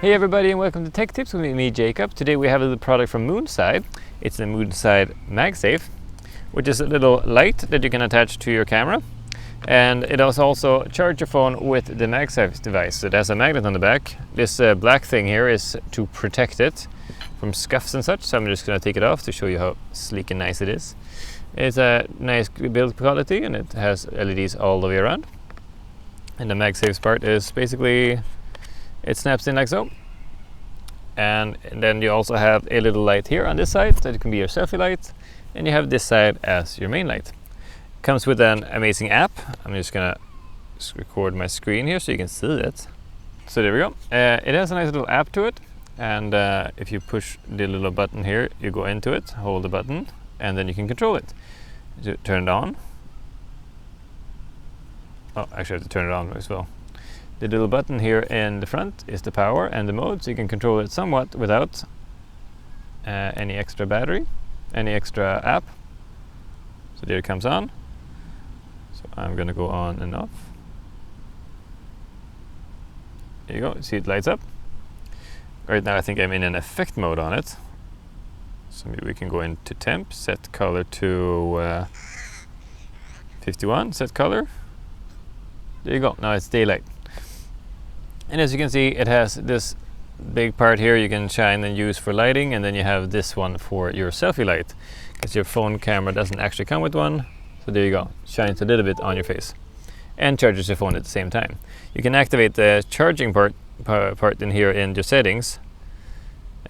Hey everybody, and welcome to Tech Tips with me, Jacob. Today we have a little product from Moonside. It's the Moonside MagSafe, which is a little light that you can attach to your camera. And it does also charge your phone with the MagSafe device. So it has a magnet on the back. This black thing here is to protect it from scuffs and such. So I'm just going to take it off to show you how sleek and nice it is. It's a nice build quality and it has LEDs all the way around. And the MagSafe part is basically, it snaps in like so. And then you also have a little light here on this side that can be your selfie light, and you have this side as your main light. Comes with an amazing app. I'm just gonna record my screen here so you can see it. So there we go. It has a nice little app to it, and if you push the little button here, you go into it, hold the button, and then you can control it. You turn it on. Oh, actually I have to turn it on as well. The little button here in the front is the power and the mode, so you can control it somewhat without any extra battery, any extra app. So there it comes on. So I'm going to go on and off. There you go, see it lights up. Right now I think I'm in an effect mode on it. So maybe we can go into temp, set color to 51, set color. There you go, now it's daylight. And as you can see, it has this big part here you can shine and use for lighting, and then you have this one for your selfie light, because your phone camera doesn't actually come with one. So there you go, shines a little bit on your face and charges your phone at the same time. You can activate the charging part in here in your settings,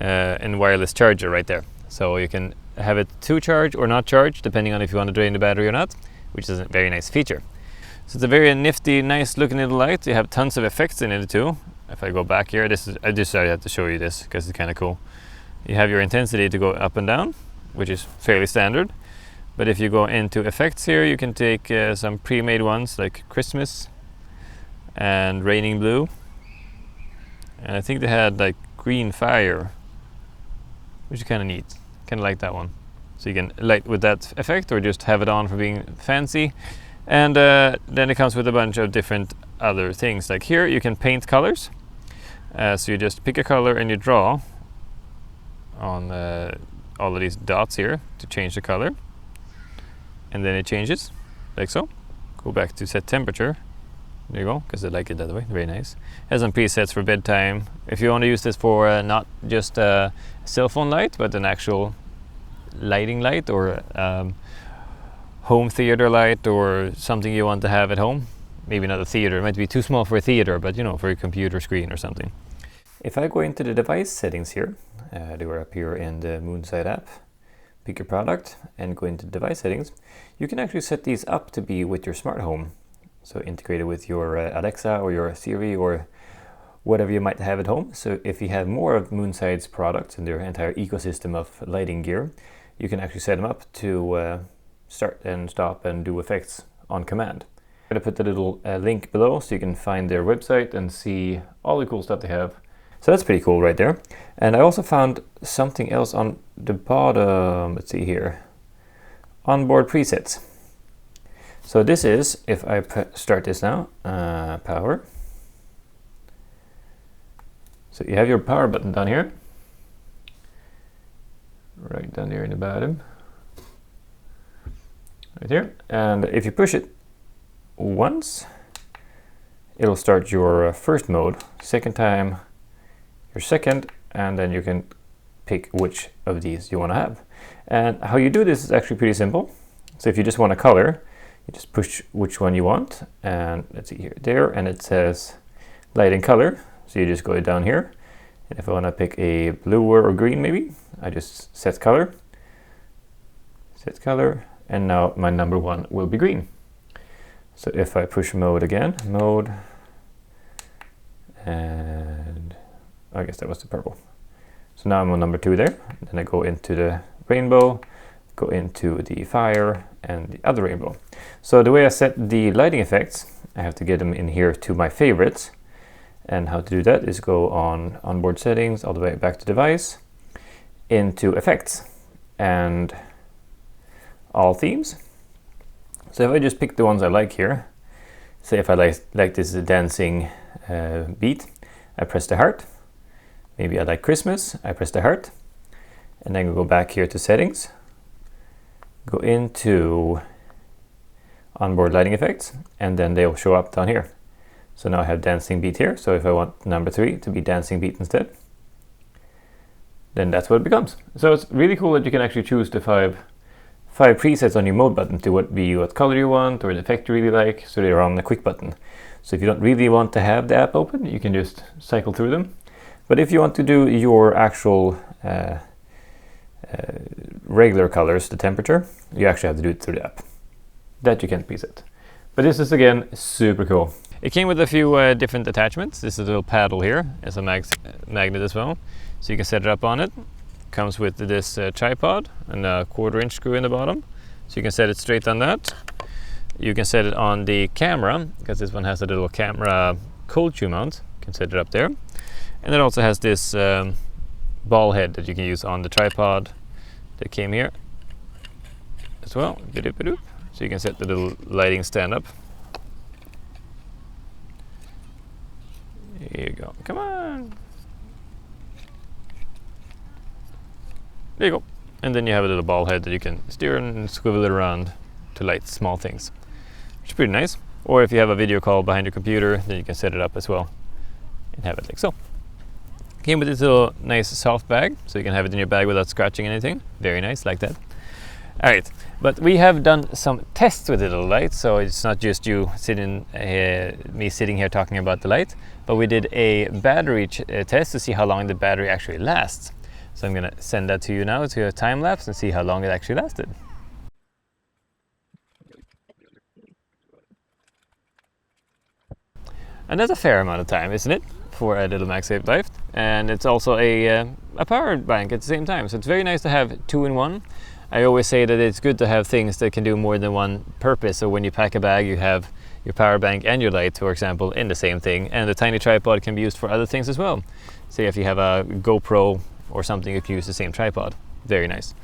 in wireless charger right there. So you can have it to charge or not charge depending on if you want to drain the battery or not, which is a very nice feature. So it's a very nifty, nice looking little light. You have tons of effects in it too. If I go back here, I just have to show you this because it's kind of cool. You have your intensity to go up and down, which is fairly standard. But if you go into effects here, you can take some pre-made ones like Christmas and Raining Blue. And I think they had like Green Fire, which is kind of neat. Kind of like that one. So you can light with that effect or just have it on for being fancy. And then it comes with a bunch of different other things. Like here you can paint colors. So you just pick a color and you draw on all of these dots here to change the color. And then it changes, like so. Go back to set temperature. There you go, because I like it that way, very nice. Has some presets for bedtime. If you want to use this for not just a cell phone light, but an actual lighting light or home theater light or something you want to have at home. Maybe not a theater, it might be too small for a theater, but you know, for a computer screen or something. If I go into the device settings here, they were up here in the Moonside app, pick your product and go into device settings, you can actually set these up to be with your smart home. So integrated with your Alexa or your Siri or whatever you might have at home. So if you have more of Moonside's products and their entire ecosystem of lighting gear, you can actually set them up to start and stop and do effects on command. I'm going to put the little link below so you can find their website and see all the cool stuff they have. So that's pretty cool right there. And I also found something else on the bottom. Let's see here. Onboard presets. So this is, if I start this now, power. So you have your power button down here. Right down here in the bottom. Right here, and if you push it once, it'll start your first mode, second time your second, and then you can pick which of these you want to have. And how you do this is actually pretty simple. So if you just want a color, you just push which one you want, and let's see here, there, and it says light and color, so you just go down here, and if I want to pick a blue or green maybe, I just set color, and now my number one will be green. So if I push mode again, mode, and I guess that was the purple. So now I'm on number 2 there. Then I go into the rainbow, go into the fire and the other rainbow. So the way I set the lighting effects, I have to get them in here to my favorites. And how to do that is go on onboard settings, all the way back to device, into effects and all themes. So if I just pick the ones I like here, say if I like this dancing beat, I press the heart. Maybe I like Christmas, I press the heart. And then go back here to settings. Go into onboard lighting effects, and then they will show up down here. So now I have dancing beat here. So if I want number 3 to be dancing beat instead, then that's what it becomes. So it's really cool that you can actually choose the five presets on your mode button to what color you want or the effect you really like. So they're on the quick button. So if you don't really want to have the app open, you can just cycle through them. But if you want to do your actual regular colors, the temperature, you actually have to do it through the app. That you can't preset. But this is again super cool. It came with a few different attachments. This is a little paddle here. It's a magnet as well. So you can set it up on it. Comes with this tripod and a 1/4" screw in the bottom. So you can set it straight on that. You can set it on the camera, because this one has a little camera cold shoe mount. You can set it up there. And it also has this ball head that you can use on the tripod that came here as well. So you can set the little lighting stand up. Here you go. Come on. There you go. And then you have a little ball head that you can steer and swivel it around to light small things, which is pretty nice. Or if you have a video call behind your computer, then you can set it up as well and have it like so. Came with this little nice soft bag, so you can have it in your bag without scratching anything. Very nice, like that. Alright, but we have done some tests with the little light, so it's not just you me sitting here talking about the light, but we did a battery test to see how long the battery actually lasts. So I'm gonna send that to you now to a time lapse and see how long it actually lasted. And that's a fair amount of time, isn't it, for a little MagSafe Light? And it's also a power bank at the same time, so it's very nice to have 2 in 1. I always say that it's good to have things that can do more than one purpose. So when you pack a bag, you have your power bank and your light, for example, in the same thing. And the tiny tripod can be used for other things as well. Say if you have a GoPro or something, you can use the same tripod. Very nice.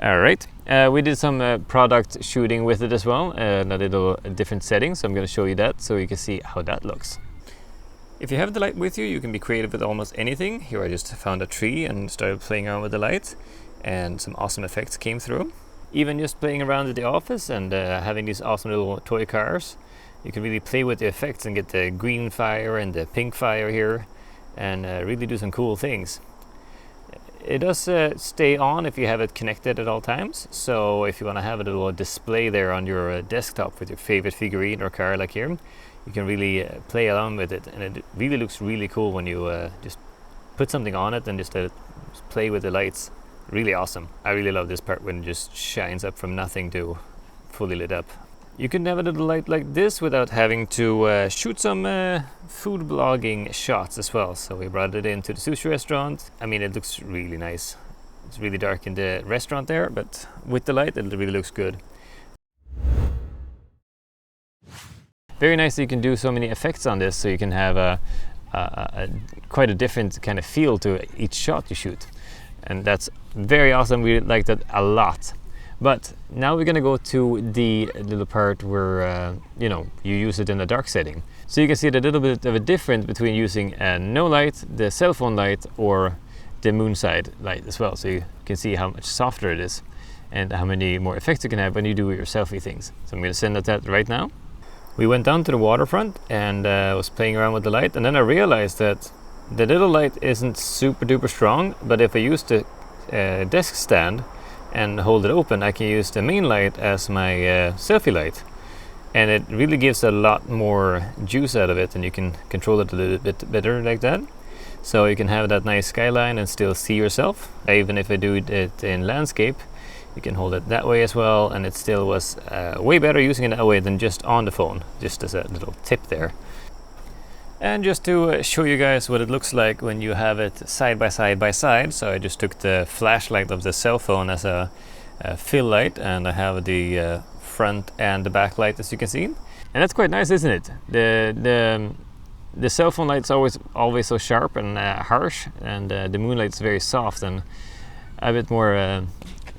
All right, we did some product shooting with it as well, a little different settings. So I'm going to show you that so you can see how that looks. If you have the light with you, you can be creative with almost anything. Here I just found a tree and started playing around with the light, and some awesome effects came through. Even just playing around at the office and having these awesome little toy cars, you can really play with the effects and get the green fire and the pink fire here, and really do some cool things. It does stay on if you have it connected at all times, so if you want to have a little display there on your desktop with your favorite figurine or car like here, you can really play around with it, and it really looks really cool when you just put something on it and just play with the lights. Really awesome. I really love this part when it just shines up from nothing to fully lit up. You can have a little light like this without having to shoot some food blogging shots as well. So we brought it into the sushi restaurant. I mean, it looks really nice. It's really dark in the restaurant there, but with the light, it really looks good. Very nice that you can do so many effects on this, so you can have quite a different kind of feel to each shot you shoot. And that's very awesome. We like that a lot. But now we're gonna go to the little part where you use it in the dark setting. So you can see a little bit of a difference between using no light, the cell phone light, or the Moonside light as well. So you can see how much softer it is and how many more effects you can have when you do your selfie things. So I'm gonna send that right now. We went down to the waterfront and was playing around with the light, and then I realized that the little light isn't super duper strong, but if I use the desk stand and hold it open, I can use the main light as my selfie light, and it really gives a lot more juice out of it, and you can control it a little bit better like that. So you can have that nice skyline and still see yourself. Even if I do it in landscape, you can hold it that way as well, and it still was way better using it that way than just on the phone, just as a little tip there. And just to show you guys what it looks like when you have it side by side, so I just took the flashlight of the cell phone as a fill light, and I have the front and the back light, as you can see. And that's quite nice, isn't it? The cell phone light's always so sharp and harsh, and the moonlight's very soft and a bit more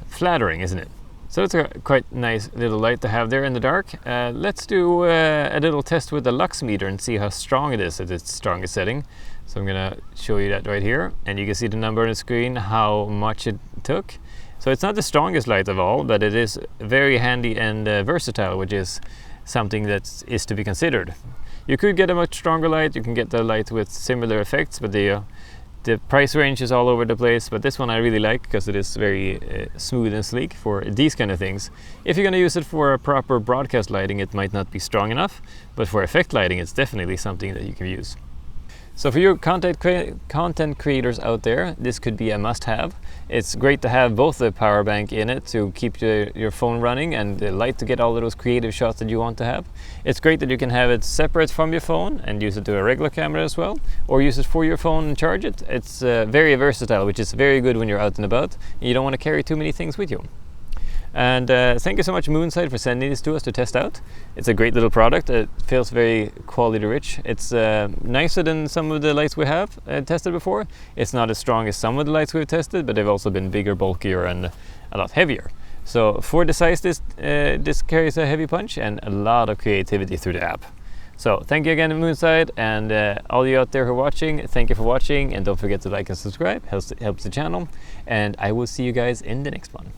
flattering, isn't it? So it's a quite nice little light to have there in the dark. Let's do a little test with the lux meter and see how strong it is at its strongest setting. So I'm gonna show you that right here, and you can see the number on the screen, how much it took. So it's not the strongest light of all, but it is very handy and versatile, which is something that is to be considered. You could get a much stronger light, you can get the light with similar effects, but the price range is all over the place, but this one I really like because it is very smooth and sleek for these kind of things. If you're going to use it for a proper broadcast lighting, it might not be strong enough, but for effect lighting, it's definitely something that you can use. So for you content creators out there, this could be a must-have. It's great to have both the power bank in it to keep your phone running and the light to get all of those creative shots that you want to have. It's great that you can have it separate from your phone and use it to a regular camera as well, or use it for your phone and charge it. It's very versatile, which is very good when you're out and about and you don't want to carry too many things with you. And thank you so much, Moonside, for sending this to us to test out. It's a great little product. It feels very quality rich. It's nicer than some of the lights we have tested before. It's not as strong as some of the lights we've tested, but they've also been bigger, bulkier, and a lot heavier. So for the size, this carries a heavy punch and a lot of creativity through the app. So thank you again, Moonside, and all you out there who are watching, thank you for watching, and don't forget to like and subscribe. Helps the channel, and I will see you guys in the next one.